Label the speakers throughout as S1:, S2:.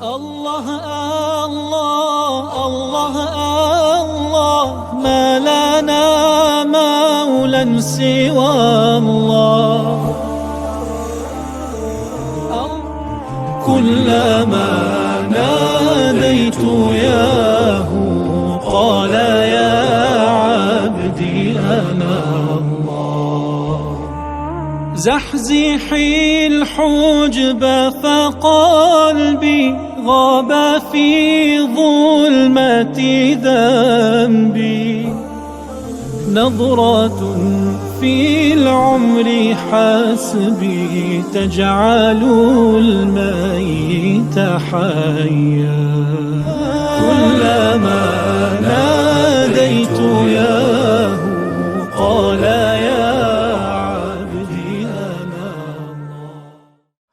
S1: الله الله الله الله ما لنا مولى سوى الله كلما ناديت ياه قال يا عبدي أنا الله زحزحي الحجب فقلبي غاب في ظلمة ذنبي نظرة في العمر حسبي تجعل الميت حيا كلما ناديت ياه قال يا عبدي أنا الله.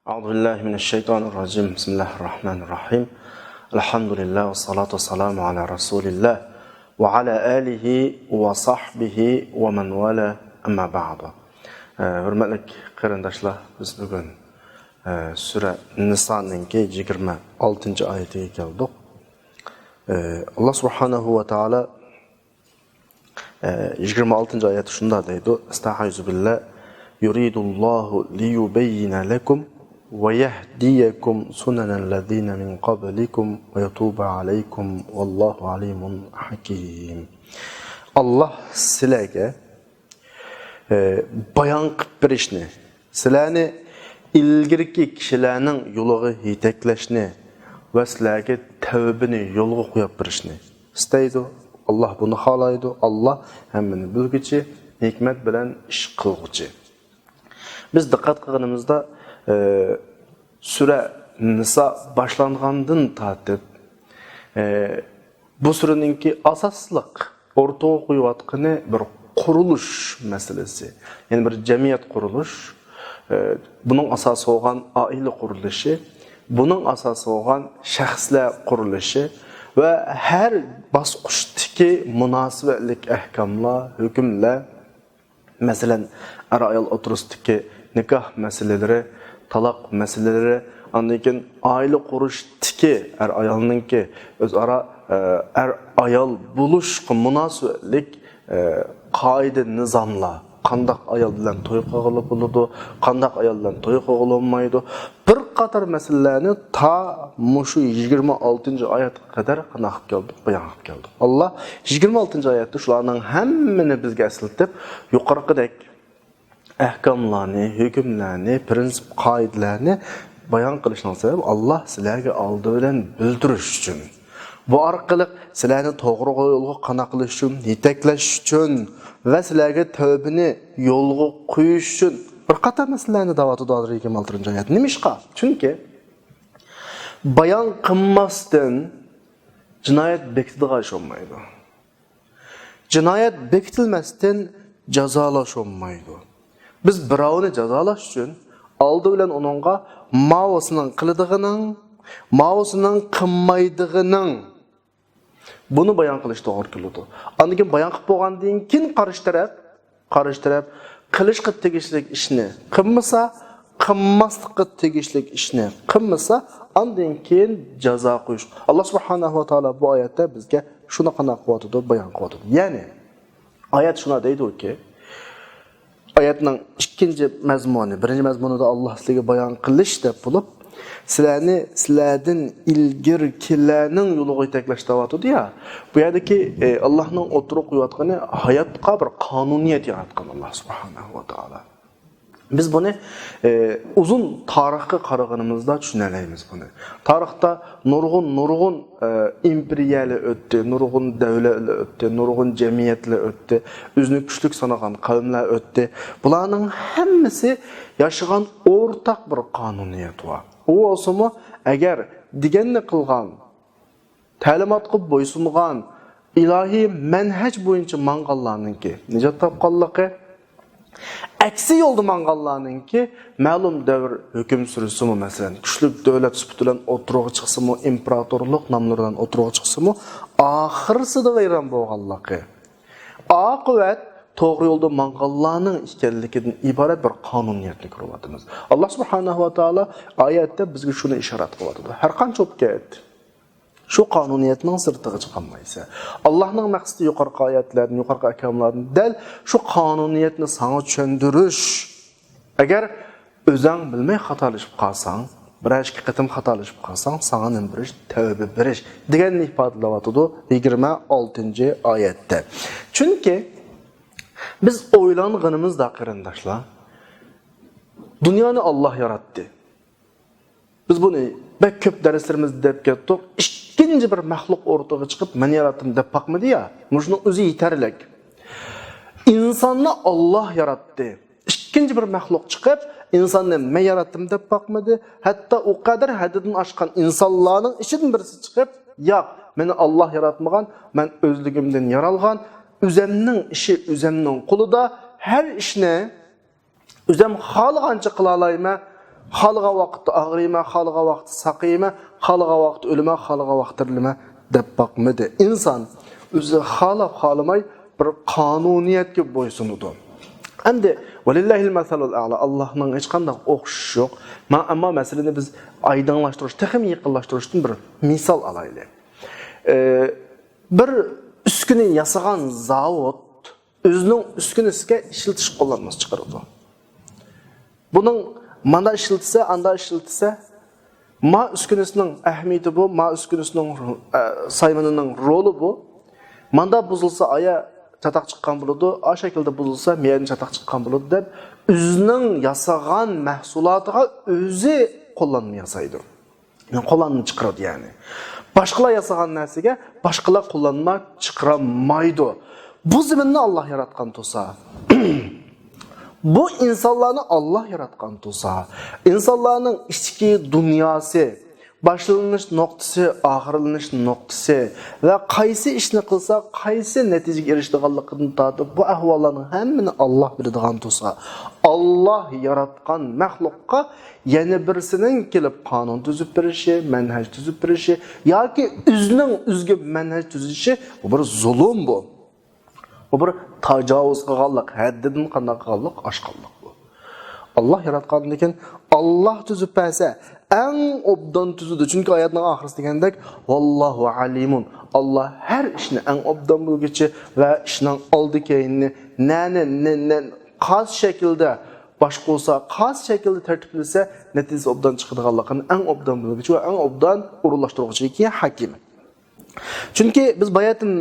S2: أعوذ بالله من الشيطان الرجيم. بسم الله الرحمن الرحيم. الحمد لله والصلاة والسلام على رسول الله وعلى آله وصحبه ومن والاه أما بعد. Hürmetli qarindoshlar, biz bugun sura Niso'ningki 26 oyatiga keldik. Alloh subhanahu va taolo 26 oyatda shunday deydi: "Estaizu billah yuridullohu liyubayyina lakum va yahdiyakum sunanal ladzina min qablikum va yatuba alaykum vallohu alimun hakim." Allah sizlarga bayon qilib berishni, sizlarni ilgirki kishilarning yo'liga yetaklashni va sizlarga tavbani yo'lga qo'yib berishni istaydi. Allah buni xohlaydi. Allah hammani bilguchi, hikmat bilan ish qilguchi. Biz diqqat qilganimizda sura Niso boshlangandan tortib bu suraninki asosliq o'rtaga qo'yayotgani bir quruluş meselesi. Yani bir cemiyet kuruluş, bunun asası olan aile kuruluşu, bunun asası olan şahslar kuruluşu ve her basqıçtaki münasibetlik ahkamlar, hükümler, mesela er-ayol oturusdaki nikah meseleleri, talak meseleleri, anlayken aile kuruluştaki er-ayolninki özara er-ayol buluş münasibetlik qoida nizomlar, qandaq ayol bilan to'y qilib bo'ladi, qandaq ayol bilan to'y qilolmaydi. Bir qator masalalarni ta mushu 26-oyatga qadar qanaq keldi, bayon qilib keldi. Alloh 26-oyatda shularning hammani bizga eslatib, yuqorqidek ahkomlarni, hukmlarni, prinsip qoidalarni bayon qilishning sababi Alloh sizlarga oldi bilan bildirish uchun. Bu orqali sizlarni to'g'ri yo'lga qanaqilash uchun, yetaklash uchun va sizlarga tavbani yo'lga qo'yish uchun bir qator masalalarni da'vat qiladi 26-oyat. Nimishqa? Chunki bayon qilmasdan jinoyat bekitilgan bo'lmaydi. Jinoyat bekitilmasdan jazolash olmaydi. Biz birovni jazolash uchun oldi bilan uningga ma'vosining qiladigining, ma'vosining qilmaydigining bunu bayon qilish to'g'ri keladi. Andan bayon qilib bo'lgandan keyin qarish taraf qilishga tegishli ishni qilmasa, qilmaslikqa tegishli ishni qilmasa, andan keyin jazo qo'yish. Alloh subhanahu va taolo bu oyatda bizga shuni qanday qilyapti bayon qilyapti. Ya'ni oyat shuna deydi-ki, oyatning ikkinchi mazmuni, birinchi mazmunida Alloh sizlarga bayon qilish deb bo'lib, sizlardan ilgirkilarning yo'liga yetaklash da'vatidir ya. Bu yerdagi Allohning o'tirib qo'yayotgani hayotga bir qonuniyat yaratgan Alloh subhanahu va taolo. Biz buni uzun tarixga qaraganimizda tushunalaymiz buni. Tarixda nurg'un imperiyalar o'tdi, nurg'un davlatlar o'tdi, nurg'un jamiyatlar o'tdi, o'zini kuchli sanagan qavmlar o'tdi. Bularning hammasi yashagan o'rtaq bir qonuniyat bor. U olsa-mu agar deganni qilgan, ta'limotga bo'ysungan ilohiy manhaj bo'yicha manganlarninki nijot topganligi, aksi yo'lda manganlarninki ma'lum davr hukm surishimi, masalan, kuchli davlat sifatida o'tirg'i chiqsimi, imperatorlik nomlaridan o'tirg'i chiqsimi, oxirsida vayron bo'lganligi. Oqibat to'g'ri yo'lda manganlarning ekanligidan iborat bir qonuniyatni ko'ryapmiz. Alloh subhanahu va taolo oyatda bizga shuni ishorat qilyapti. Har qancha o'pgat shu qonuniyatning sirtiga chiqolmaysa, Allohning maqsadi yuqorqi oyatlarni, yuqorqi ahkomlarni dal shu qonuniyatni sana tushuntirish. Agar o'zing bilmay xatolashib qolsang, bir ikki qatim xatolashib qolsang, sana nima berish, tavba berish deganni ifodalayapti 26-oyatda. Chunki biz o'ylanganimizda qarindoshlar, dunyoni Alloh yaratdi. Biz buni bek ko'p darslarimiz deb ketdik. İkinci bir mahluq o'rtaga chiqib, men yaratdim deb baqmadi ya. Shuni o'zi yetarlik. İnsanni Alloh yaratdi. İkinci bir mahluq chiqib, insonni men yaratdim deb baqmadi. Hatto o qadar haddidan oshgan insonlarning ichidan birisi chiqib, "Yo'q, meni Alloh yaratmagan, men o'zligimdan yaralgan, o'zimning ishi o'zimning qo'lida, har ishni o'zim xohlagancha qila olaman." Xalqa vaqtda ağrıyma, xalqa vaqtda saqiyma, xalqa vaqtda ölüme, xalqa vaqtda dirilme deb baqmadi. İnsan o'zi xolamay bir qonuniyatga bo'ysunudu. Endi valillahil masalul a'la, Allohning hech qanday o'xshashi yo'q. Ammo masalani biz aydınlashtirish, texnik yaqinlashtirishdan bir misol olaylik. Bir uskuni yasagan zavod o'zining uskunasiga ishlatish qo'llanmasi chiqaradi. Buning manda işiltse, anda işiltse, ma üskünüsünün ahmiyeti bu, ma üskünüsünün saymanının rolü bu. Manda buzulsa aya çatak çıqqan buludu, a şekilde buzulsa meyeni çatak çıqqan buludu deb, özünün yasagan mahsulatıga özü kullanma yasaydı. Yani kullanma çıkırdı yani. Başkalar yasagan nesige, başkalar kullanma çıkıramaydı. Bu zeminni Allah yaratkan tosa. Bu insanlarını Allah yaratgan tulsa, insanların içki dünyası, başlanış noktası, ahırlanış noktası ve qaysi işini qilsa, qaysi neticeге erişdiğanlıqını tatıp bu ahvalların hemmini Allah bildiğin tulsa, Allah yaratgan mahluqqa yeni birisinin kelip kanun tüzüp berişi, menhec tüzüp berişi, ya ki üzgü menhec tüzüşü, bu bir zulüm bu. Bu bir tacavuz qilganlik, haddidan qanday qilganlik, oshqanlik bu. Allah yaratgan lekin Allah tuzib bersa, eng obdan tuzudi. Chunki oyatning oxirida degandek, vallohu alimun. Allah har ishni eng obdan bilguchi va ishning oldi keyinni qas shaklda boshqa bo'lsa, qas shaklda tartiblasa, natijasi obdan chiqadiganligini eng obdan bilguchi va eng obdan o'rinlashtiruvchi hakim. Chunki biz bayatin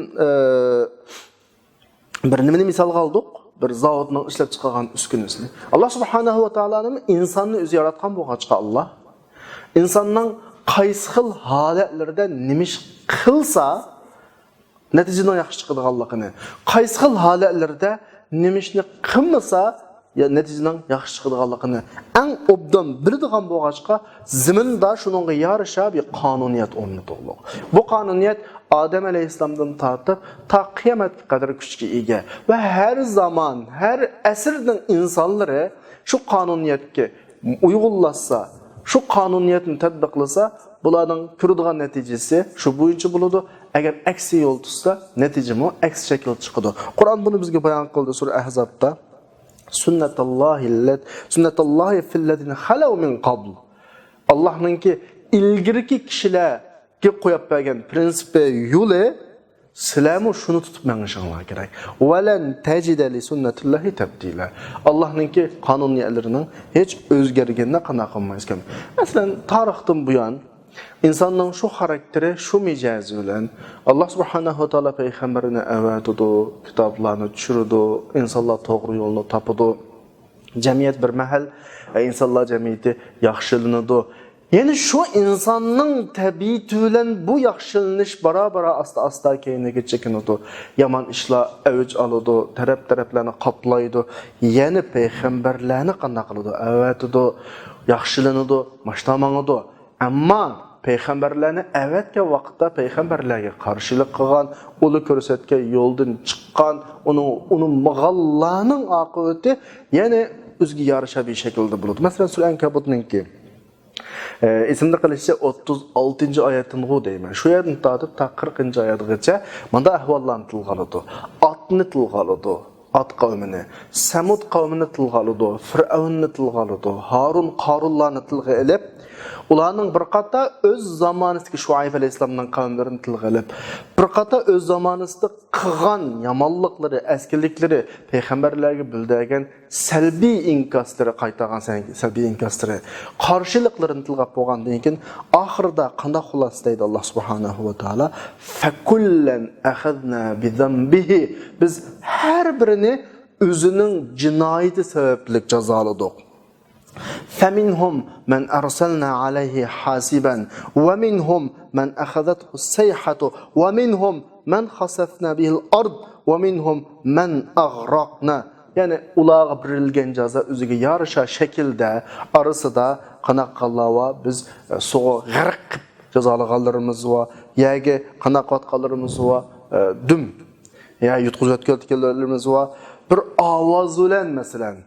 S2: bir nimani misal aldık, bir zavodning ishlab chiqargan uskunasini. Allah subhanahu va taoloning insonni o'zi yaratgan bo'lgancha Allah insonning qaysi xil holatlarda nima ish qilsa, natijadan yaxshi chiqadiganligini, qaysi xil holatlarda nima ishni qilmasa, natijadan yaxshi chiqadiganligini eng obdan biladigan bo'lgancha ziminda shuningga yarasha bir qonuniyat o'rnatildi. Bu qonuniyat Adem Aleyhisselam'dan tartıp ta kıyametga kadar kuchga ega ve her zaman, her asrning insanları şu qonuniyatga uyg'unlashsa, şu qonuniyatni tatbiqlasa, bularning ko'radigan natijasi shu bo'yicha bo'ladi. Agar aksi yo'l tutsa, natijami aks shakl chiqadi. Qur'on buni bizga bayon qildi sura Ahzobda. Sunnatullahi fillazina xalaw min qabl. Allohningki ilgirki kishilar ki qo'yib bergan prinsipi yo'li sizlarmi shuni tutib mengishinglar kerak. Valan tajida li sunnatillahi tabdila. Allohningki qonuniyatlarining hech o'zgarganini qanaqa qilmaysiz. Masalan, tarixdan buyon insonning shu xarakteri, shu mijozi bilan Alloh subhanahu va taolo payg'ambarini avatdi, kitoblarni tushirdi, insonlar to'g'ri yo'lni topdi. Jamiyat bir mahal insonlar jamiyati yaxshilanadi. Yani şu insanın tabiati bilen bu yaxshilanish bara asta keyiniga chekinadi. Yaman ishlar avj oladi, taraflarni qoplaydi. Yani payg'ambarlarni qanday qiladi? Avatidi, yaxshilanadi, mashtamanadi. Ammo payg'ambarlarni avatgan vaqtda payg'ambarlarga qarshilik qilgan, uni ko'rsatgan yo'ldan chiqqan, uni mag'allarning oqibati yana o'ziga yarasha bir shaklda bo'ladi. Masalan, sura Ankabutninki isimli qilishi 36-oyatdan g'u deyman. Shu yerdan tortib ta 40-oyatgacha manda ahvollarni tilg'aladi. Otni tilg'aladi. Ad qavmini, Samud qavmini tilga oladi, Fir'avnni tilga oladi, Harun Qarullarni tilga elib, ularning bir qator o'z zamonasidagi Shuayb alayhisolamning qavmlarini tilga olib, bir qator o'z zamonasida qilgan yomonliklari, askinliklari, payg'ambarlarga bildirgan salbiy inkoslari qaytagan salbiy inkoslari, qarshiliklarni tilga qo'ygandan keyin oxirida qanday xulosa deydi Alloh subhanahu va taolo, fakullan akhadna bi zambihi, biz har birini o'zining jinoyati sababli jazoladik. فمنهم من أرسلنا عليه حاسبا ومنهم من أخذته الصيحة ومنهم من خسفنا به الأرض ومنهم من أغرقنا. Yani ulağa birilgen jaza özüge yarışa şekilde arasıda qanaqallava biz suğa g'arq jazalığanlarımız va yagi qanaqatqanlarımız va düm ya yutquzib o'tkazganlarimiz va bir ovoz bilan masalan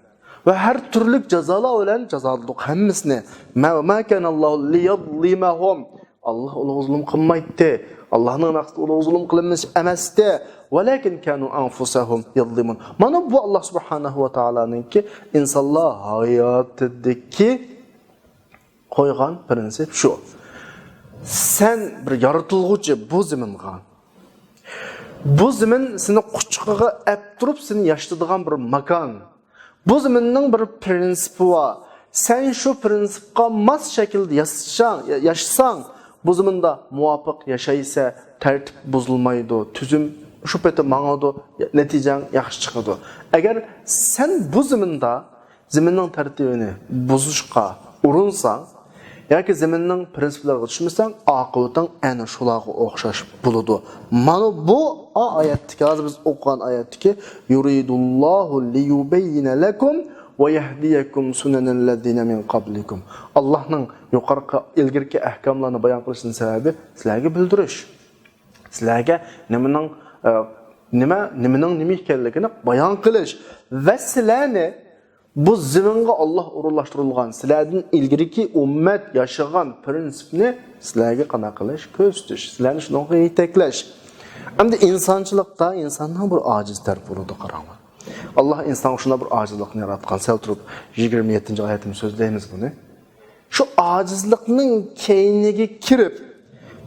S2: ve her türlü cezalar olan cezaladık hemmisini. Ma kana Allah liyadlimahum. Allah ona zulüm qilmaydi. Allah'ın maqsadi ona zulüm qilmish emasdi. Walakin kanu anfusahum yadlimun. Mana bu Allah subhanahu va taolaninki insonlar hayotidagi qo'ygan prinsip shu. Sen bir yaratılgıcı bu zaminga. Bu zamin seni quchqig'iga ap turib seni yashitadigan bir makon. Bu zaminning bir prinsipi var. Sen şu prinsipga mos shaklda yaşasan, bu zamanda muvafiq yaşaysa tertib buzulmaydı, tüzüm şu pete mağadı, netijan yaxshi chiqadi. Agar sen bu zaminning tertibini buzishga urinsan, yoki zaminning prinsiplariga tushmasan, oqibating ana shularga o'xshash bo'ladi. Mana bu oyatdagi, hozir biz o'qigan oyatdagi yuridullohu liyubayyina lakum va yahdiyakum sunanallazina min qablikum. Allohning yuqorqi ilgirki ahkomlarni bayon qilishining sababi sizlarga bildirish. Sizlarga nimaning ekanligini bayon qilish va sizlarni bu ziminga Allah urullaştırılgan, sizlerden ilgiriki ummet yaşayan prinsipini sizlerge qana qilish, ko'z tutish, sizlarni shunga yeteklash. Hamda insonchilikda insonning bir ojiz taraf bo'ladi qarama. Allah inson shuna bir ojizlikni yaratgan. Sal turib 27-oyatimiz so'zlaymiz buni. Shu ojizlikning keyniga kirib,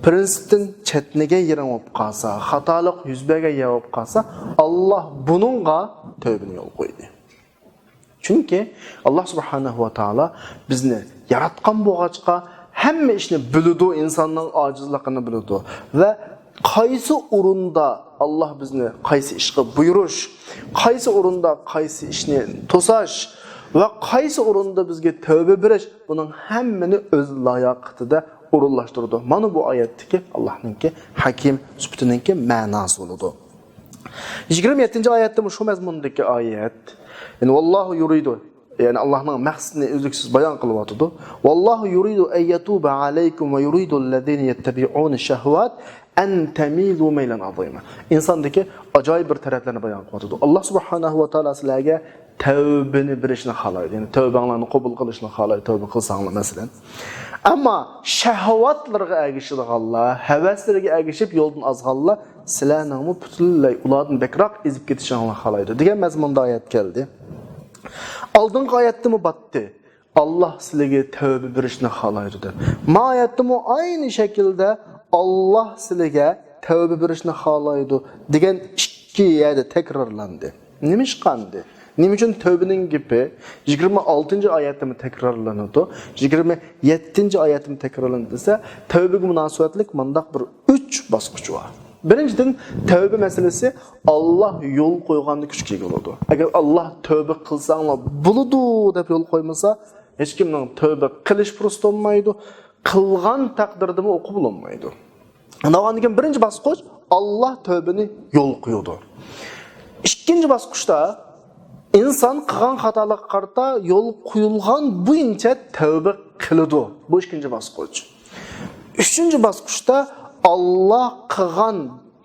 S2: prinsipdan chetniga yirilib qolsa, xatolik yuz bergan bo'lib qolsa, Allah buningga tövbini yo'l qo'ydi. Çünkü Allah subhanahu wa ta'ala bizni yaratgan bo'lg'achqa hamma ishni biladi, insonning ojizligini biladi va qaysi o'rinda Allah bizni qaysi ishga buyurish, qaysi o'rinda qaysi ishni to'sash va qaysi o'rinda bizga tavba berish, buning hammani o'z layoqatida o'rinlashtirdi. Mana bu oyatdagi Allohningki hakim sifatiningki ma'nosi bo'ladi. 27-oyatda shu mazmundagi oyat. Yani vallahu yuridu, yani Allah'ın maqsadını üzlüksüz bayan kılıvatıdı. Vallahu yuridu en yetuba aleykum ve yuridu allazine yettebi'un şehvat en temilu meylen azima. İnsandaki acayip bir taraflarını bayan kılıvatıdı. Allah subhanahu wa ta'ala sizlerge tövbeni birişini halaydı. Yani tövbenlerini kabul kılışını halaydı. Tövbe kılsanlar mesela. Ama şehvatlarına ergişilik Allah, heveslerine ergişip yoldan azgalla sizlerinin bu bütünlüğü uladın bekrak ezip getişini Allah halaydı. Diyen mezmunda ayet geldi. Aldığın ayette mi battı? Allah sizlere tövbe birişini halaydı. Ma ayette mi aynı şekilde Allah sizlere tövbe birişini halaydı. Diyen iki yerde tekrarlandı. Neymiş kandı? Nim için tövbenin gibi 26. ayetimi tekrarlanıyordu. 27. ayetimi tekrarlanırsa tövbe münasebetlik mandak bir 3 basqıçı var. Birinciden tövbe meselesi Allah yol koyğandı küçük oldu. Eğer Allah tövbe kılsanla buludu dep yol koymasa hiç kimden tövbe kılış prost olmaydı. Kılgan takdirde mi oku bulunmaydı. Ondan sonra birinci basqıç Allah tövbeni yol koyuyordu. İkinci basqıçta insan qilgan xatoliklarga yo'l qo'yilgan bo'yicha tavba qiladi. Bu ikkinchi bosqich. Uchinchi bosqichda Allah qilgan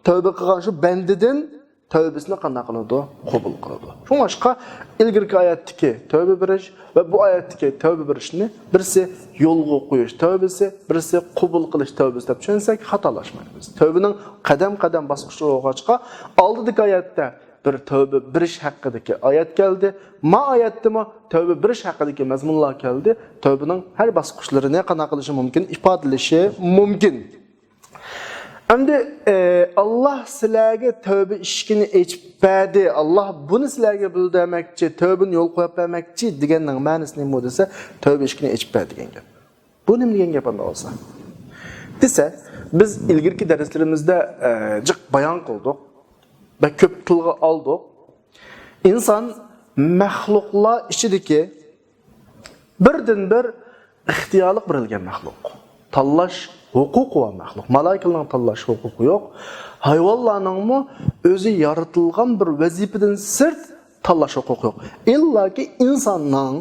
S2: tavba qilgan shu bandidan tavbasini qanday qiladi? Qabul qiladi. Shunga boshqa ilgirki oyatdagi tavba berish va bu oyatdagi tavba berishni birisi yo'lga qo'yish tavbasi, birisi qabul qilish tavbasi deb tushunsak xatolashmaymiz. Tavbaning qadam-qadam bosqichi bo'lg'achqa oldidagi oyatda bir tövbe bir iş hakkındaki ayet geldi. Ma ayette mi tövbe bir iş hakkındaki mazmunlar geldi. Tövbenin her basqıçları ne qana qilishi mumkin, ifodalashi mumkin. Endi Allah sizlarga tövbe ishkini aytib berdi. Allah buni sizlarga bildirmoqchi, tövbeni yo'l qo'yib bermoqchi deganning ma'nosi nima desa, tövbe ishkini aytib berdi degan gap. Bu nima degan gap bo'lsa? Desa, biz ilgirki derslerimizde jiq bayon qildik ve ko'p tilga oldik. İnsan mahluqlar ichidagi birdan bir ixtiyorlik berilgan mahluq. Tanlash huquqi va mahluq. Malaikalarning tanlash huquqi yo'q. Hayvonlarning o'zi yaratilgan bir vazifadan sirt tanlash huquqi yo'q. İllaki insonning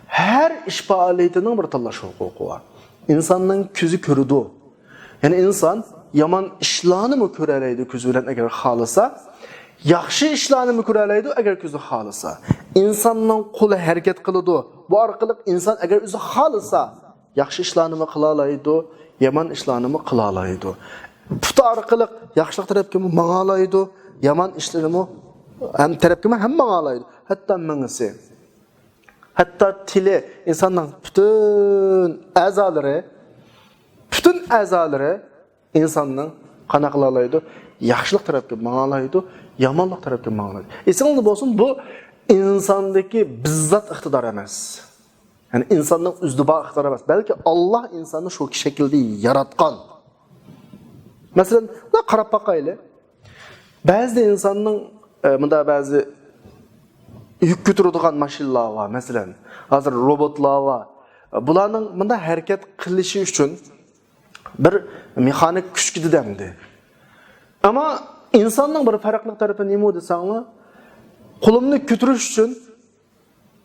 S2: her ish faoliyatining bir tanlash huquqi var. İnsanning ko'zi ko'radi. Yani insan yaman işlarını mı köreleydi közüyle eğer halisa, yaxşı işlarını mı köreleydi eğer közü halisa. İnsanın kolu hareket kılıdı. Bu arkalık insan eğer özü halisa, yaxşı işlarını mı kılalaydı, yaman işlarını mı kılalaydı. Putu arkalık yaxşılık tarafı mı mağalaydı, yaman işleri mi hem tarafı mı hem mağalaydı. Hatta mengisi. Hatta tili insanın bütün azaları insanın qana qılalaydı, yaxşılıq tarafı mağalaydı, yamanlıq tarafı mağalaydı. Esingizde bolsun, bu insandaki bizzat iqtidar emas. Yani insanın üzdüba iqtidar emas. Belki Allah insanı şu şekilde yaratgan. Mesela, qarab baqaylı. Bazı insanın bunda bazı yük götürüdügan maşinlar var. Mesela, hazır robotlar var. Bularning bunda hareket qilishi uchun bir mexanik kuch gidamdi. Ama insanның bir farqli tarafı nima desanglar, qo'limni ko'tarish uchun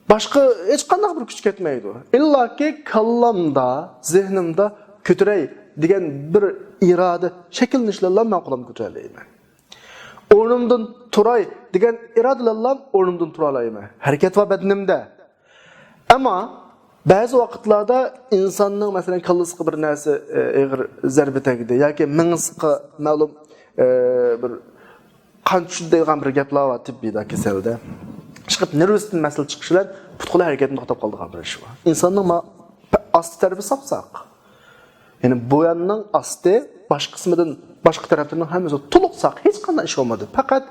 S2: boshqa hech qanday bir kuch ketmaydi. Illaki kallamda, zehnimda ko'taray degan bir iroda shakllanishlarla men qo'limni ko'taralayman. O'rnimdan turay degan irodalarla o'rnimdan tura olayman. Harakat va badnimda. Ama bazı vaqtlarda insanның mesela kallasiga bir narsa eg'ir zarba tegdi yoki mingisiga ma'lum bir qancha degan bir gaplar bor tibbiyda kasalda. Chiqib nervusdan masal chiqishilar putqula harakatini to'xtab qoldigan bir ish bor. Insonning asti tarafi sapsaq. Yani boyanning asti bosh qismidan boshqa tarafining hammasi to'liq saq, hech qanday ish olmadi. Faqat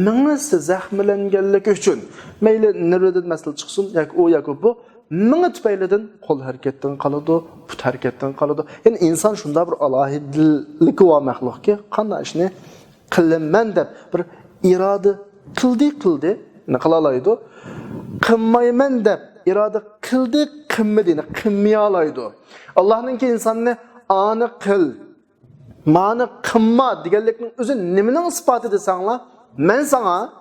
S2: mingisi zaxmlanganligi uchun mayli nervdan masal chiqsin yoki u yoki bu mingı tüpeyledin kol hareketten kalıdı, put hareketten kalıdı. Yani insan şunda bir alahidilik var məxluq ki, qanday işini qilman deb bir irade qildi, ne qılalaydı? Qilmayman deb irade qilmadini qilmayalaydı. Allah'ın ki insanını anı qil, mani qilma deganlikning o'zi nimaning isboti desanglar, men sana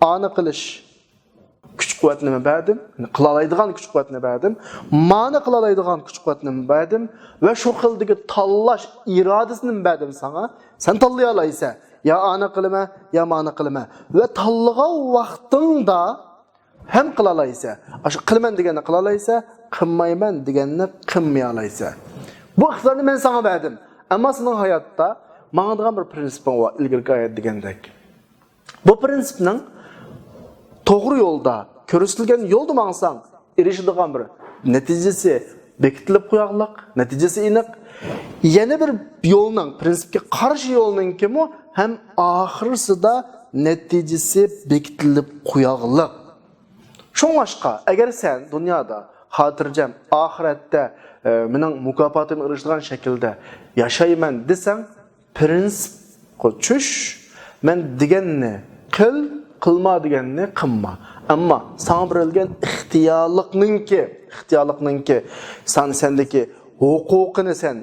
S2: anı qilish kuch quvvatni berdim, qilalaydigan kuch quvvatni berdim, mani qilalaydigan kuch quvvatni berdim va shu xildagi tanlash irodasini berdim sana. Sen tanlay olaysan, ya ana qilma, ya mani qilma. Va tanlagan vaqtingda ham qilalaysan. Shu qilman deganni qilalaysan, qilmayman deganni qilmay olaysan. Bu ixtiyorni men sana berdim. Ammo sening hayotda menga degan bir prinsiping bor, ilgirki oyat degandek. Bu prinsipning to'g'ri yo'lda, ko'rsatilgan yo'lda mangsang, erishadigan bir natijasi bekitilib qo'yaqliq, natijasi aniq. Yana bir yo'lning, prinsipga qarshi yo'lning kimi ham oxirisida natijasi bekitilib qo'yaqliq. Shunga agar sen dunyoda xotirjam, oxiratda mening mukofotimga erishadigan shaklda yashayman desang, prinsip qo'chish, men deganni qil, qilma deganni qilma. Ammo sana berilgan ixtiyorlikninki sendeki huquqini sen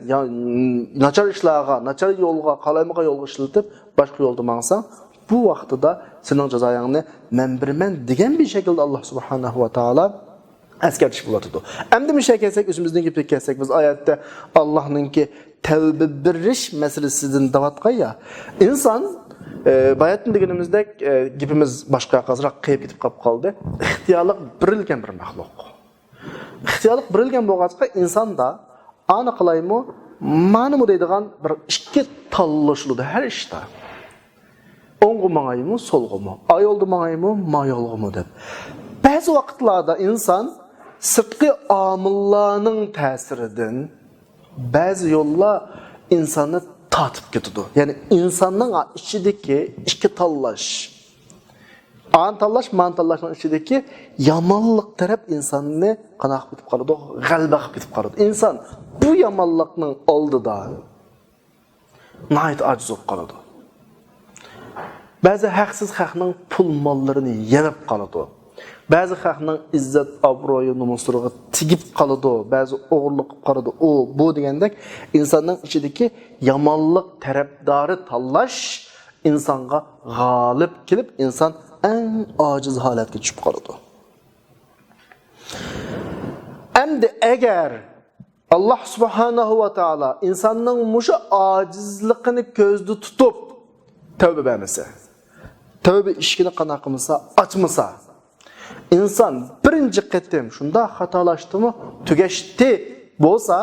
S2: nachar ishlarga, nachar yo'lga, qalaymaga yo'lga ishlatib, boshqa yo'lda mangsang, bu vaqtida sening jazoyingni men birman degan bir shaklda Alloh subhanahu va taolo askartish bo'ladi. Endi misha kelsak, o'zimizning gapga kelsak, biz oyatda Allohninki tavba berish masalasidan davatgan ya. İnsan bayatın deganimizda gapimiz boshqa qazroq qiyib ketib qoldi. İxtiyorlik birilgan bir maxluq. İxtiyorlik birilgan bo'lg'achqa insonda ana qilaymi, ma'nimi deydigan bir ikki tanlashiladi har ishda. Oңgu mangayımı, solgu mu? Ay oldu mangayımı, may olgu mu deb. Bazı vaqtlarda insan sırtqi amillarning ta'siridan bazı yolla insanı tatip ketidi. Yani insanın içideki iki tallaş, an tallaş, man tallashning içideki yamanlık taraf insanını qanaq bitib qoladi, g'alba qilib bitib qoladi. İnsan bu yamanlıqning oldida nayt aciz bo'lib qoladi. Bazı haqsiz haqning pul mollarini yeb qoladi. Bazı xalqning izzat, obro'yi, nomusuriga tigib qoladi, ba'zi o'g'irlik qilib qoladi. O, bu degandek insonning ichidagi yomonlik tarafdori tanlash insonga g'olib kelib, inson eng ojiz holatga tushib qoladi. Endi agar Alloh subhanahu va taolo insonning mushu ojizligini ko'zda tutib tavba bermasa, tavba ishkini qana qilmasa, ochmasa, İnsan birinci qatim shunda xatolashdimi, tugashdi bo'lsa,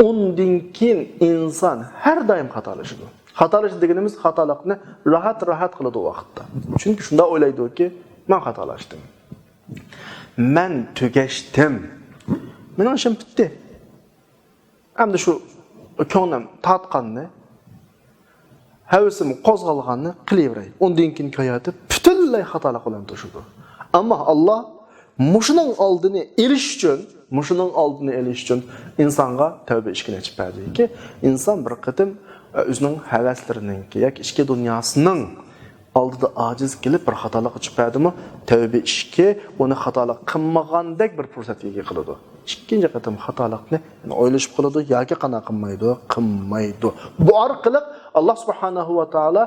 S2: undan keyin inson har doim xatolashadi. Xatolash deganimiz xatolikni rahat qiladi u vaqtda. Chunki shunda o'ylaydiki, men xatolashdim. Men tugashdim. Mening ishim bitdi. Endi shu ko'nglim tatqanni, havasim qo'zg'alganni qilaveray. Undan keyin ko'yadi, butunlay xatolik bilan to'shadi. Ammo Alloh mushuning oldini elish uchun insonga tavba ishkini ochib berdiki, inson bir qatim o'zining havaslarining yoki ichki dunyosining oldida ojiz kelib bir xatolik ochib berdimi, tavba ishki uni xatolik qilmagandek bir fursatga ega qiladi. Ikkinchi qatim xatolikni o'ylashib qoladi yoki qana qilmaydi. Bu orqali Alloh subhanahu va taolo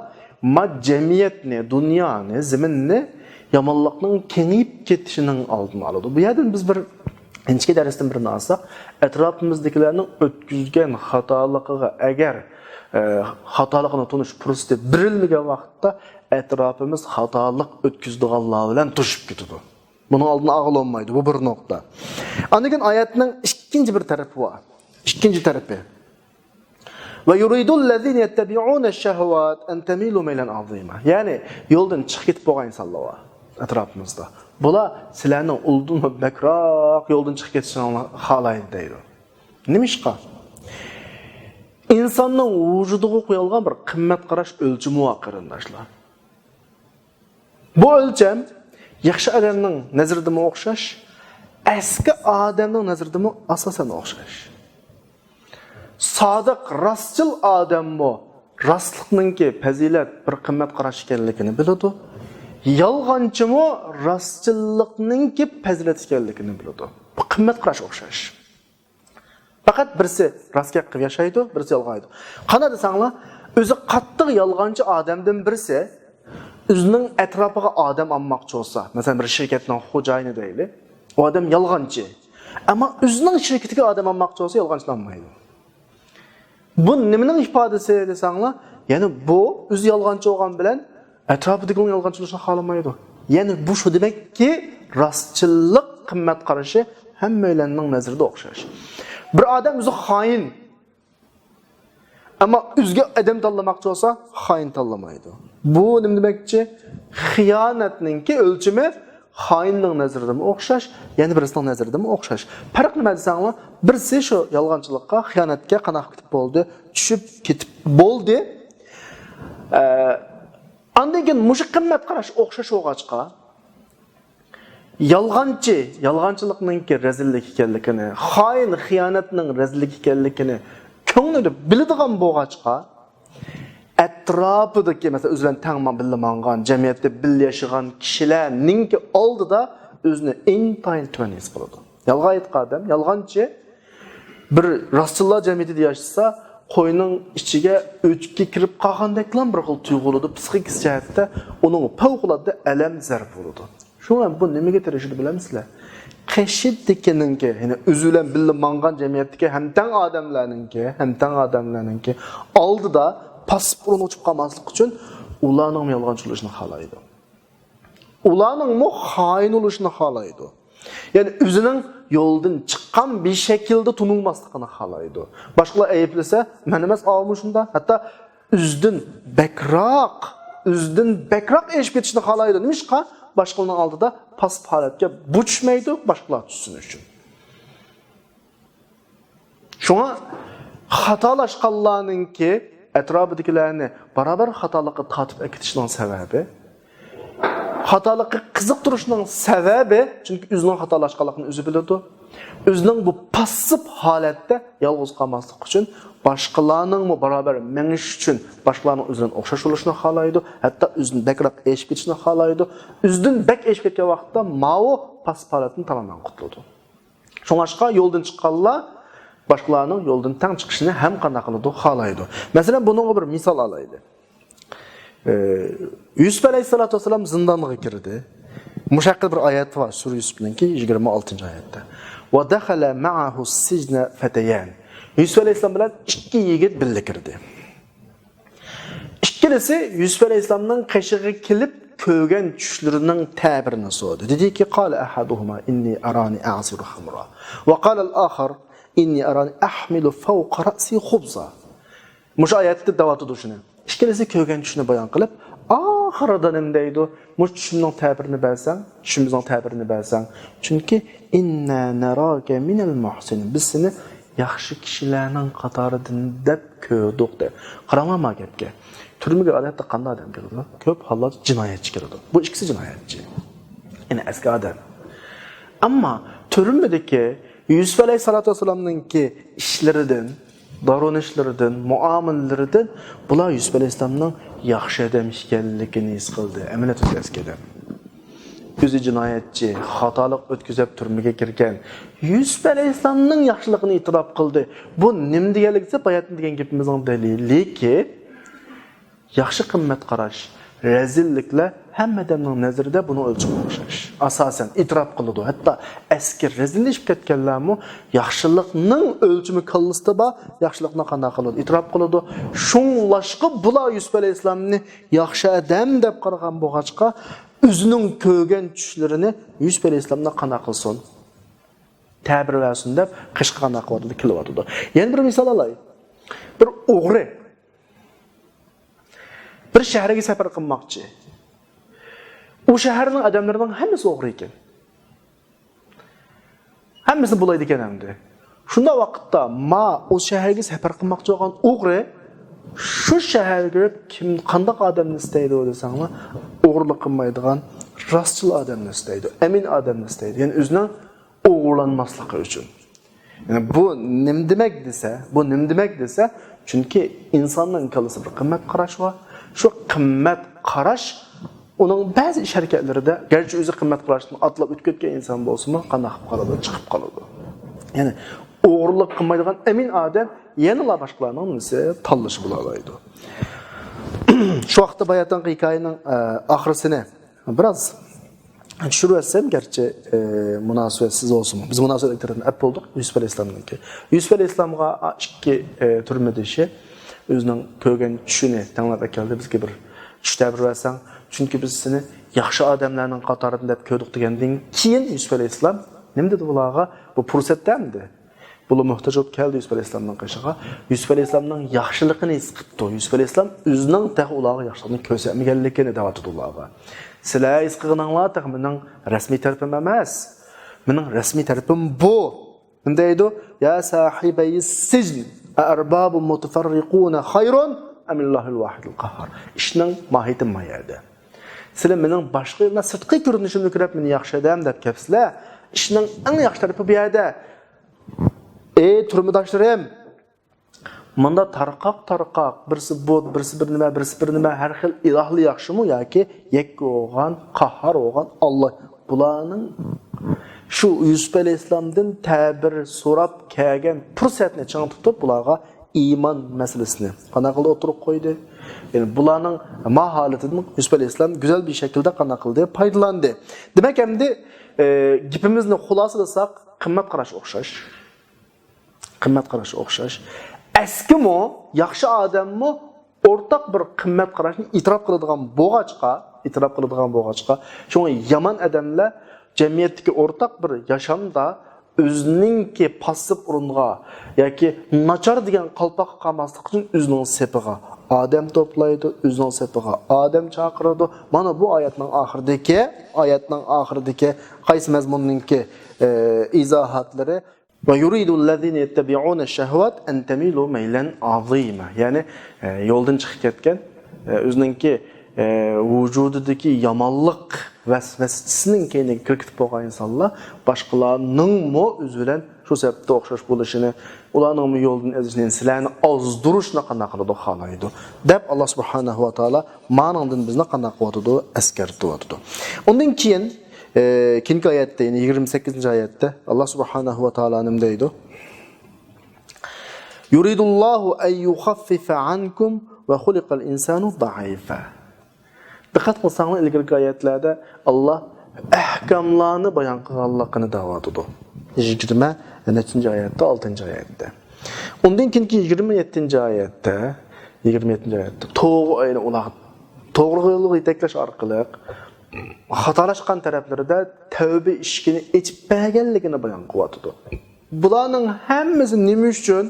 S2: jamiyatni, dunyoni, zaminni yomonlikning kengayib ketishining oldini oladi. Bu yerdan biz bir inchki darsdan birini olsak, atrofimizdagilarning o'tkazgan xatoligiga agar xatoligini tunish fursati berilmagan vaqtda atrofimiz xatolik o'tkazadiganlar bilan to'shib ketadi. Bunun oldini ololmaydi. Bu bir nokta. Anlagan oyatning ikkinchi bir tarafi bor. İkinci tarafi. Ve yuridul-lezine yettebi'une'ş-şehvat en temilu meylen azima. Yani yoldan çıkıp ketib bo'lgan insonlar bor atrofimizda. Bular sizlarning uldunmi bakroq yoldan chiqib ketishini xohlaydi deydi. Nima ishqa? İnsanning vujudiga qo'yilgan bir qimmat qarash o'lchami bor qarindoshlar. Bu o'lcham yaxshi odamning nazarida o'xshash, eski odamning nazarida asosan o'xshash. Sodiq, rostchil odam bu rostlikninki fazilat bir qimmat qarash ekanligini biladi. Yolg'onchi mu rostchillikninki fazilat ekanligini biladi. Bu qimmat qarash o'xshash. Faqat birisi rostga qilib yashaydi, birisi yolg'onaydi. Qana desanglar, o'zi qattiq yolg'onchi odamdan birisi o'zining atrofiga odam olmoqchi bo'lsa, masalan bir shirkatning xo'jayini deylik, u odam yolg'onchi. Ammo o'zining shirkatiga odam olmoqchi bo'lsa, yolg'onchilanmaydi. Bu nimaning ifodasi desanglar, ya'ni bu o'zi yolg'onchi bo'lgan bilan atrofidagining yolg'onchi bo'lishini xohlamaydi. Ya'ni bu shu demakki, rostchillik qimmat qarashi hammalarning nazarida o'xshash. Bir odam o'zi xoin. Ammo o'ziga odam tanlamoqchi bo'lsa, xoin tanlamaydi. Bu nima demakchi? Xiyonatningki o'lchami xoinning nazarida o'xshash, yana birisining nazarida o'xshash. Farq nima desanglar, birisi shu yolg'onchilikqa, xiyonatga qanaq ketib bo'ldi, tushib ketib bo'ldi. Andan keyin mushuk qimmat qarash o'xshash o'g'achqa. Yolg'onchilikningki razillik ekanligini, xoin xiyonatning razillik ekanligini ko'nglida biladigan bo'g'achqa, atrofidagi masalan o'zidan tangman bilamangan, jamiyatda birga yashagan kishilarningki oldida o'zini intayin tuvan his qiladi. Yolg'on aytgan odam, yolg'onchi bir rostchillar jamiyatida yashasa, qo'yning ichiga o'chki kirib qolgandeklan bir xil tuyg'uladi, psixik jihatda uning favqulodda alam zarb bo'ladi. Shunga bu nimaga tirishini bilamsizlar? Qashiddikininki, ya'ni o'zi bilan bilamangan jamiyatdagi hamtang odamlarningki oldida pasportini o'chib qolmaslik uchun ularning yolg'onchi bo'lishini xohlaydi. Ularning xoin bo'lishini xohlaydi. Ya'ni o'zining yo'ldan chiqqan bir shaklda tunilmasligini xohlaydi. Boshqalar ayblasa, men emas, avmu shunda, hatto o'zidan bekroq eshib ketishni xohlaydi. Nimishqa? Boshqalarning oldida past holatga bu tushmaydi, boshqalar tushsin uchun. Shunga xatolashganlarninki atrofidagilarni barobar xatolikqa tortib ketishning sababi, xatolikqa qiziqtirishning sababi, chunki o'zining xatolashganligini o'zi biladi. O'zining bu passiv holatda yolg'iz qolmaslik uchun boshqalarning barobar mengish uchun boshqalarning o'zidan o'xshash bo'lishni xohlaydi, hatto o'zidan bakroq eshib ketishni xohlaydi. O'zidan bak eshib ketgan vaqtda mao passiv holatdan tamamen qutuladi. Shunga yo'ldan chiqqanlar boshqalarning yo'ldan tang chiqishini ham qanday qiladi xohlaydi. Masalan, bunga bir misol olaylik. Yusuf alayhisolatu vasallam zindonga kirdi. Mushaqqil bir oyat bor sura Yusufninki 26-oyatda. Va dakhala ma'ahu as-sijna fatayan. Yusuf alayhisalom bilan ikki yigit birga kirdi. Ikkilisi Yusuf alayhisalomning qashig'iga kelib ko'rgan tushlarining ta'birini so'radi. Dediki, qala ahaduhuma inni arani a'siru khamra va qala al-akhar inni arani ahmilu fawqa ra'si khubza. Mush oyatda davatida shuni. Ikkilisi ko'rgan tushni bayon qilib, oxirida nima deydi? Mush tushimning ta'birini bilsang, tushimizning ta'birini bilsang, chunki inna naraka minal muhsinin. Biz seni yaxshi kishilarning qatoridan deb ko'rdik deb. Qarama gapga. Turmaga odatda qanday odam kiradi? Ko'p hollarda jinoyatchi kiradi. Bu ikkisi jinoyatchi. Ya'ni askar odam. Ammo turmadagi Yusuf alayhisolatu vasallamninki ishlaridan, davranışlardan, muomalalaridan bular Yusuf alayhisalomning yaxshi odam ekanligini his qildi. Amaliyot o'tkazgan. O'zi jinoyatchi, xatolik o'tkazib turmaga kirgan Yusuf alayhisalomning yaxshiligini e'tirof qildi. Bu nima deganligini bayatni degan gapimizning daliliki, yaxshi qimmat qarash, rezilliklar hamma odamning nazarida buni o'lchab o'xshash. Asosan e'tirof qiladi. Hatto askar rezillashib ketganlarmi yaxshilikning o'lchimi kallasida bor, yaxshilikni qanday qiladi? E'tirof qiladi. Shunlashqa bular Yusuf alayhisalomni yaxshi odam deb qaragan bo'g'achqa o'zining ko'rgan tushlarini Yusuf alayhisalomdan qanday qilsin? Ta'bir versin deb qishqa qanday qiladi, kilyotdi. Yana bir misol olaylik. Bir o'g'ri bir shaharga safar qilmoqchi. O shaharning odamlarining hammasi o'g'ri ekan. Hammasi bo'laydi ekan hamda. Shunda vaqtda o shaharga safar qilmoqchi bo'lgan o'g'ri shu shaharga kirib kim qanday odamni istaydi desangmi, o'g'rilik qilmaydigan rostchil odamni istaydi, amin odamni istaydi. Ya'ni o'zining o'g'irlanmasligi uchun. Yani bu nim demek desa, chunki insonning kallasida bir qimmat qarash bor. Şu qimmat qarash uning ba'zi ish harakatlarida garchi o'zi qimmat qarashdan atlab o'tib ketgan inson bo'lsa-mu, qanday qilib qoladi, chiqib qoladi. Ya'ni o'g'irlik qilmaydigan amin odam yana boshqalarning nimasi tanlashi bo'la oladi. Shu vaqtda bayatdan hikoyaning oxirisini biroz tushirib garchi munosabatsiz olsin. Biz munosabatlardan ap bo'ldik Yusuf alayhisalomniki. Yusuf alayhisalomga ikki turmudishi o'zining ko'rgan tushini tanlab keldi. Bizga bir tush ta'bir versang, chunki biz seni yaxshi odamlarning qatoridan deb ko'rdik degandan keyin Yusuf alayhisalom nima dedi bularga? Bu fursatdamdi. Bular muhtoj bo'lib keldi Yusuf alayhisalomning qishig'iga. Yusuf alayhisalomning yaxshiligini his qildi. Yusuf alayhisalom o'zining taq ularga yaxshilikni ko'rsatmaganligini da'vat etdi ularga. Sizlar his qilganinglar taq mening rasmiy tarafim emas. Mening rasmiy tarafim bu. Nima deydi? Ya sahibayis sijn arbabun mutafarriquna khayrun am Allahul wahidul qahhar. Ishning mohiyati ma yerda. Sizlar mening boshqa sirtqi ko'rinishimni ko'rib meni yaxshi odam deb kelibsizlar. Ishning eng yaxshi tarafi bu yerda. Ey turmudoshlarim, menda tarqaq birisi bod, birisi bir nima har xil ilohli yaxshimi yoki yakka bo'lgan, qahhar bo'lgan Alloh. Bularning shu Yusuf alayhisalomdan ta'bir so'rab kelgan fursatni chang tutib bularga iymon masalasini qanday qilib o'tirib qo'ydi. Ya'ni bularning maholatidan Yusuf alayhisalom go'zal bir shaklda qanday qildi, foydalandi. Demak, endi gapimizni xulosalasak, qimmat qarash o'xshash. Eskimi, yaxshi odammi o'rtaq bir qimmat qarashni e'tirof qiladigan bo'g'achqa, shunga yomon odamlar jamiyatdagi o'rtaq bir yashamda o'zininki passiv o'ringa yoki nachar degan qalpoq qolmaslik uchun o'zining sepiga odam to'playdi, o'zining sepiga odam chaqiradi. Mana bu oyatning oxiridagi qaysi mazmunninki izohatlari va yuridul-ladzina yattabi'una shahvat an tamilu maylan azima. Ya'ni yo'ldan chiqib ketgan o'zininki vujudidagi yomonlik vasvasasining keyniga kirkitib bo'lgan insonlar boshqalarning o'zi bilan shu sababda o'xshash bo'lishini, ularning yo'ldan ezishini, sizlarni ozdirishni qanday qiladi xohlaydi deb Alloh subhanahu va taolo ma'nodan bizni qanday qilyotdi, eskartyapti. Undan keyin keyingi oyatda, ya'ni 28-oyatda Alloh subhanahu va taolo nima deydi? Yuridullohu an yukhaffifa ankum va xuliqal insanu da'ifa. Diqqat qilsanglar ilgirki oyatlarda Alloh ahkamlarni bayon qilganligini da'vatidi. 20-oyatda, 6-oyatda. Undan keyingi 27-oyatda, to'g'ri yo'lga yetaklash orqali xatolashgan taraflarida tavba ishini echib berganligini bayon qilyapti. Bularning hammasi nima uchun?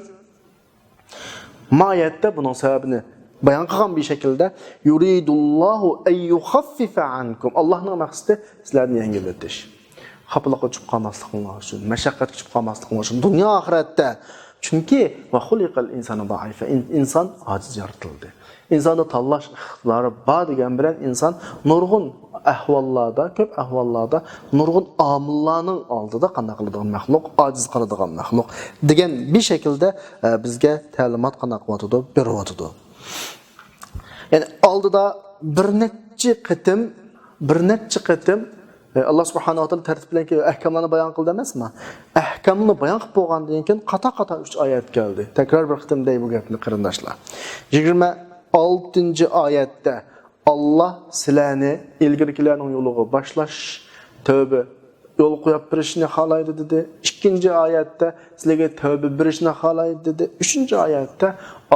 S2: Mayatda buning sababini bayon qilgan bir shaklda yuridullohu an yukhaffifa ankum. Allohning maqsadi sizlarni yengillatish. Xafalıqqa tushib qolmasligingiz uchun, mashaqqatga tushib qolmasligingiz uchun dunyo oxiratda. Chunki va xuliqal insanu da'ifa. Inson ojiz yaratildi. İnsonni tanlash ixtiyorlari bor degan bilan inson nurg'un ahvollarda, ko'p ahvollarda nurg'un omillarning oldida qanday qiladigan maxluq, ojiz qiladigan maxluq degan bir shaklda bizga ta'limot qanday qilyotdi, beryotdi. Ya'ni oldida bir necha qitim Allah subhanahu wa ta'ala tartib bilan ahkamlarni bayon qildi emasmi? Ahkamni bayon qilib bo'lgandan keyin qata 3 oyat keldi. Takror bir qitimday bu gapni qarindoshlar. 26-oyatda Allah sizlarni ilgirkilarning yo'liga boshlash, tövbe yo'l qo'yib berishni xohlaydi dedi. 2-oyatda sizlarga tövbe berishni xohlaydi dedi. 3-oyatda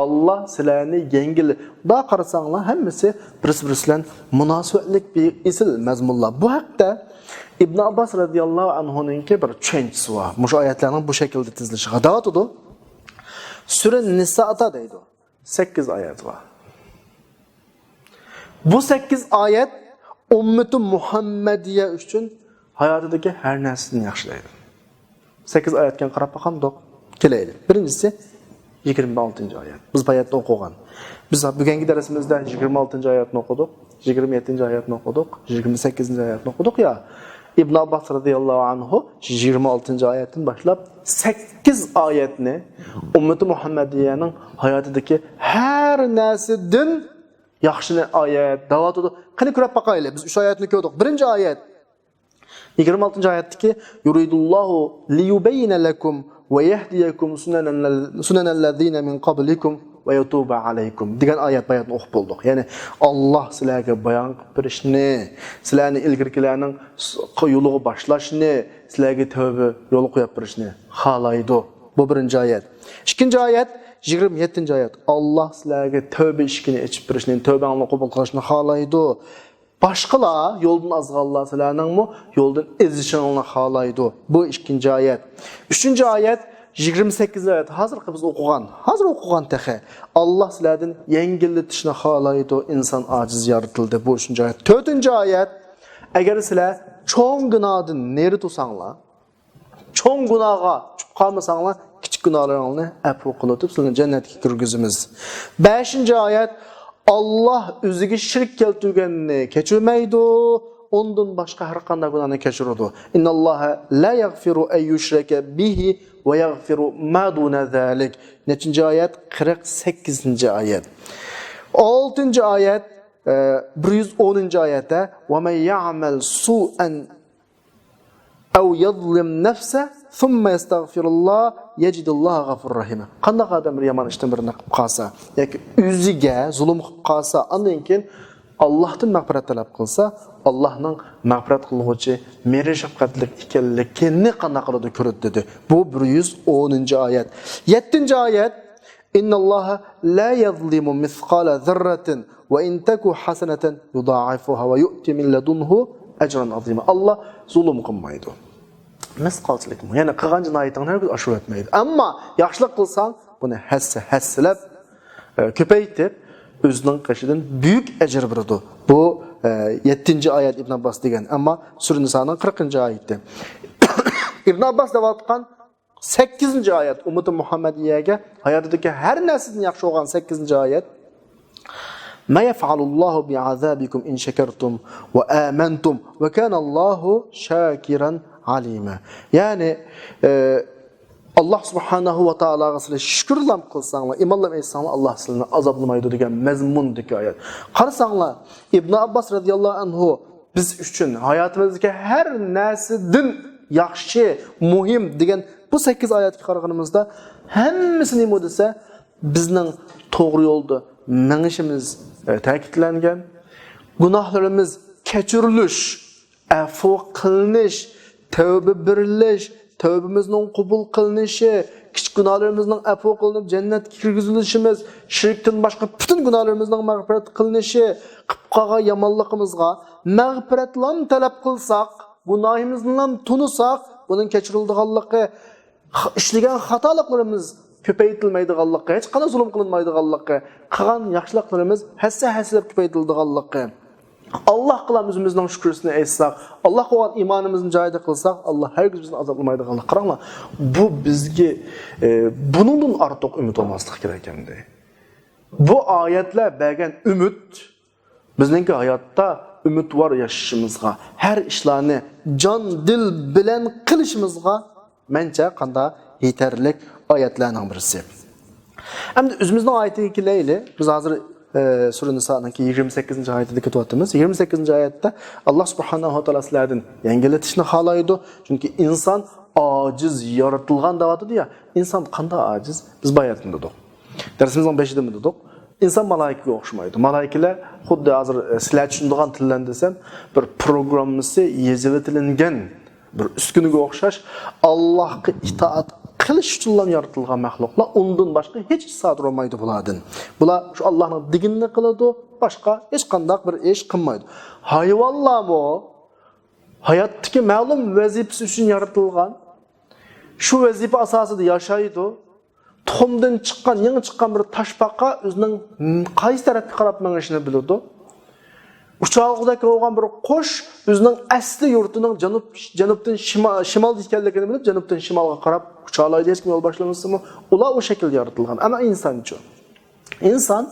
S2: Allah sizlarni yengil. Da qarasanglar hammasi bir-biri bilan munosabatlik bir isil mazmunlar. Bu haqda İbn Abbas radhiyallohu anhu'ningki bir tushunchasi bor. Mush oyatlarning bu shaklda tizilishig'a da'vatidi. Sura Niso'da deydi. 8 oyat bor. Bu 8 oyat ummati Muhammadiya uchun hayotidagi har narsani yaxshilaydi. 8 oyatga qarab boqamdoq kelaylik. Birinchisi 26-oyat. Biz bu oyatni o'qigan. Biz bugungi darsimizda 26-oyatni o'qidik, 27-oyatni o'qidik, 28-oyatni o'qidik ya. İbn Abbas radhiyallohu anhu 26-oyatdan boshlab 8 oyatni ummati Muhammadiyaning hayotidagi har narsadan yaxshini oyat davatidi. Qani ko'rib boqaylik. Biz 3 oyatni ko'rdik. Birinchi oyat 26-oyatdagi yuridullohu liyubayyina lakum va yahdiyakum sunanallazina min qablikum va yatuba alaykum degan oyat bayonni o'qib bo'ldik. Ya'ni Alloh sizlarga bayon qilib berishni, sizlarni ilgirkilarning yo'liga boshlashni, sizlarga tavba yo'l qo'yib berishni xohlaydi. Bu birinchi oyat. Ikkinchi oyat 27-oyat. Alloh sizlarga tavba ishini echib berishni, tavbani qabul qilishni xohlaydi. Boshqalar yo'ldan azg'anlar sizlarning yo'ldan ezishini xohlaydi. Bu 2-oyat. 3-oyat 28-oyat. Hozir biz o'qigan taxe. Alloh sizlardan yengillatishni xohlaydi. Inson ojiz yaratildi. Bu 3-oyat. 4-oyat. Agar sizlar cho'ng gunohdan neri tursanglar, cho'ng gunohga tushib qolmasanglar, kichik gunohlaringizni afv qilib sizlarni jannatga kirgizamiz. 5-oyat. Allah o'ziga shirk keltirganni kechirmaydi, ondan boshqa har qanday gunohni kechiradi. Innalloha la yaghfiru an yushraka bihi va yaghfiru ma duna zalik. Nechinchi oyat? 48-oyat. 6-oyat 110-oyatda va man ya'mal su'an aw yadhlim nafsa thumma yastaghfirullah yajidulloha g'afurur rahim. Qanday odam yomon ishdan birini qilib qolsa yoki o'ziga zulm qilib qolsa, undan keyin Allohdan mag'firat talab qilsa, Allohning mag'firat qiluvchi, mehri shafqatli ekanligini qanday qiladi ko'radi dedi. Bu 110-oyat. 7-oyat Innalloha la yazlimu mithqala zarratin va in taku hasanatan yudha'ifuha va yu'ti min ladunhu ajran azima. Allah zulm qilmaydi. misqolchilik. Ya'ni qilgan jinoyatingni hargiz oshirib o'tmaydi. Ammo yaxshilik qilsang, buni hassalab ko'paytib o'zining qishidan buyuk ajr beradi. Bu 7-oyat Ibn Abbas degan, ammo Sura Nisoning 40-oyati. Ibn Abbas davatgan 8-oyat Ummati Muhammadiyaga hayotidagi har narsadan yaxshi bo'lgan 8-oyat. Ma yaf'alullohu bi'azabikum in shakartum wa amantum wa kana Allohu shakiran alima. Ya'ni Allah subhanahu wa ta'alaga sizlar shukrlam qilsanglar, imonlar aytsanglar, Alloh sizlarni azoblamaydi degan mazmundagi oyat. Qarasanglar, Ibn Abbas radhiyallohu anhu biz uchun hayotimizdagi har narsadan yaxshi, muhim degan bu 8 oyatga qaraganimizda hammasini nima desa, bizning to'g'ri yo'lda mengishimiz ta'kidlangan, gunohlarimiz kechirilish, afv qilinish, tavba berilish, tövbemizin qabul qilinishi, kichik gunohlarimizning afv qilinib jannatga kirgizilishimiz, shirkdan boshqa butun gunohlarimizning mag'firat qilinishi, qilib qolgan yomonligimizga mag'firatlan talab qilsak, gunohimizni tunusak, buning kechirildiganligi, ishlagan xatoliklarimiz ko'paytirilmaydiganligi, hech qanday zulm qilinmaydiganligi, qilgan yaxshiliklarimiz hassa-hassalab ko'paytirildiganligi. Allah qılan özümüzden şükürsünü etsek, Allah qo'ygan imanımızın joyida qilsak, Allah hergiz bizni azoblamaydiganlar. Qaranglar, bu bizga buningdan ortiq umid olmaslik kerak ekanda. Bu oyatlar bergan umid bizning hayotda umidvor yashashimizga, har ishlarni jon dil bilan qilishimizga mencha qanday yetarlik oyatlarning birisi. Endi o'zimizning oyatiga kelaylik. Biz hozir Sura Niso'ning 28-oyatida ketyapmiz. 28-oyatda Alloh subhanahu va taolo sizlardan yangilatishni xohlaydi. Chunki inson ojiz yaratilgan deyapti-ya. Inson qanday ojiz? Biz bayatında dedik. Darsimizning 5-ida dedik. İnson malaikaga o'xshamaydi. Malaikalar xuddi hozir sizlar tushunadigan tildan desam, bir programmasi yezib etilgan bir uskuniga o'xshash, Allohga itoat qilish uchun yaratilgan mahluqlar, undan boshqa hech sodir olmaydi bulardan. Bular shu Allohning diginini qiladi, boshqa hech qanday bir ish qilmaydi. Hayvonlarmi hayotdagi ma'lum vazifasi uchun yaratilgan, shu vazifa asosida yashaydi. Tuxumdan chiqqan, yangi chiqqan bir toshbaqa o'zining qaysi tarafga qarab mengishini biladi. Uchoqdagi bo'lgan bir qush o'zining asli yurtining janubdan shimol ekanligini bilib, janubdan shimolga qarab uchoqlaydi, hech kim yo'l boshlamasimi, ular o shaklda yaratilgan. Ammo insonchi. Inson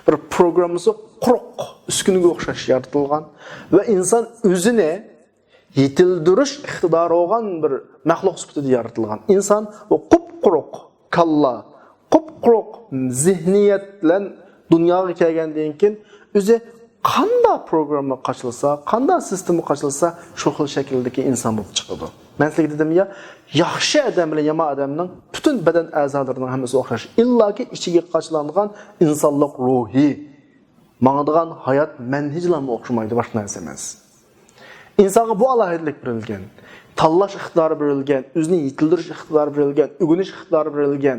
S2: bir programmasi quruq, uskuniga o'xshash yaratilgan va inson o'zini yetildirish iqtidori bo'lgan bir maxluq sifatida yaratilgan. Inson o qup-quruq kalla, qup-quruq zihniyat bilan dunyoga kelgandan keyin o'zi qanday programma qo'shilsa, qanday sistema qo'shilsa, shu xil shakldagi inson bo'lib chiqadi. Men sizga dedim ya, yaxshi odam bilan yomon odamning butun badan a'zolarining hammasi o'xshash. Illoki ichiga qo'shilangan insonlik ruhi, mangadigan hayot manhijlarga o'xshamaydi, boshqa narsa emas. İnsonga bu alohidlik berilgan, tanlash iqtidori berilgan, o'zini yetildirish iqtidori berilgan, o'rganish iqtidori berilgan.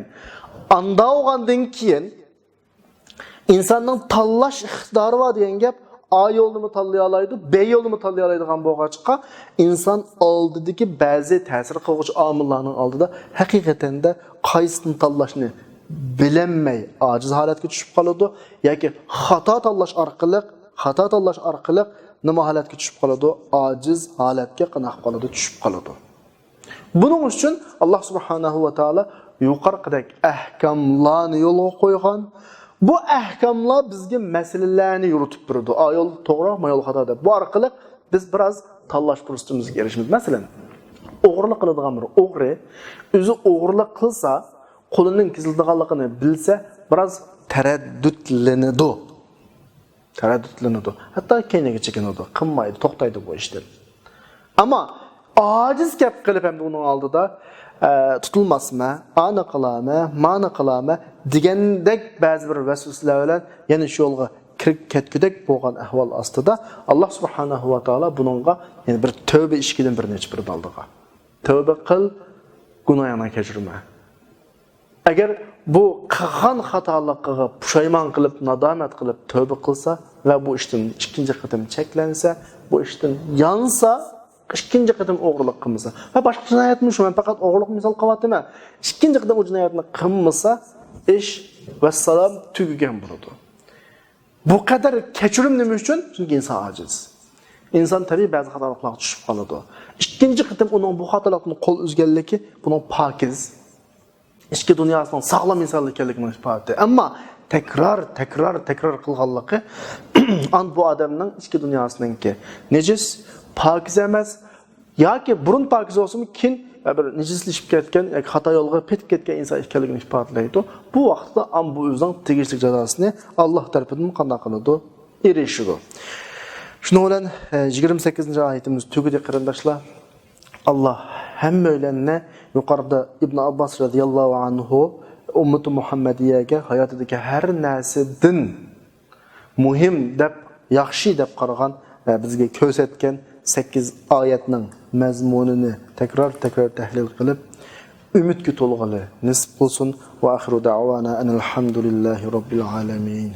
S2: Anda olgandan keyin insonning tanlash iqtidori bor degan gap, A yo'lini tanlay oladi, B yo'lini tanlay oladigan bo'lg'achqa, inson oldidagi ba'zi ta'sir qiluvchi omillarning oldida haqiqatan da qaysini tanlashni bilinmay ojiz holatga tushib qoladi yoki xato tanlash orqali nima holatga tushib qoladi? Ojiz holatga qanaq qoladi, tushib qoladi. Buning uchun Alloh subhanahu va taolo yuqoridagi ahkamlarni yo'lga qo'ygan. Bu ahkamlar bizga masalalarni yuritib turadi. Ayol to'g'ri, ayol xato deb. Bu orqali biz biroz tanlash fursatimiga erishamiz. Masalan, o'g'irlik qiladigan bir o'g'ri o'zi o'g'irlik qilsa, qo'lining kesildiganligini bilsa, biroz taraddudlanadi. Hatto keyinga chekinadi, qilmaydi, to'xtaydi bu ishdan. Ammo ojiz gap qilib ham uning oldida tutilmasmi, ana qilama, mana qilama degandek ba'zi bir vasvasalar bilan yana shu yo'lga kirib ketgudek bo'lgan ahvol ostida Alloh subhanahu va taolo buningga yana bir tavba ishkidan bir necha bir daldiga. Tavba qil, gunohingni kechirma. Agar bu qilgan xatoligiga pushaymon qilib, nadomat qilib tavba qilsa va bu ishdan ikkinchi qatim cheklansa, bu ishdan yansa, ikkinchi qatim o'g'rilik qilmasa va boshqa jinoyatmi shu, men faqat o'g'rilik misol qilyapman. Ikkinchi qatim o jinoyatni qilmasa, ish vassalom tugagan bo'ladi. Bu qadar kechirim nima uchun? Chunki inson ojiz. İnsan tabii bazı xatoliklarga tushib qoladi. Ikkinchi qatim uning bu xatolikni qo'l uzganligi buning pokiz, ichki dunyosining sog'lom inson ekanligini ifodati. Ammo tekrar qilganligi an bu odamning ichki dunyosiningki nejis, pokiz emas yoki burun pokiz bo'lsa-mu, keyin bir nejislashib ketgan yoki xato yo'lga ketib ketgan inson ekanligini ifodalaydi. Bu vaqtda an bu o'zining tegishli jazosini Alloh tomonidan qanday qiladi? Erishadi. Şunu bilan 28-oyatimiz tugudi qarindoshlar. Alloh hammalarni yuqorida Ibn Abbos radhiyallohu anhu ummati Muhammadiyaga hayotidagi har narsadan muhim deb, yaxshi deb qaragan va bizga ko'rsatgan 8 oyatning mazmunini tekrar tahlil qilib, umidga to'lg'ili nisb bo'lsin. Va axiru da'vana alhamdulillahi robbil alamin.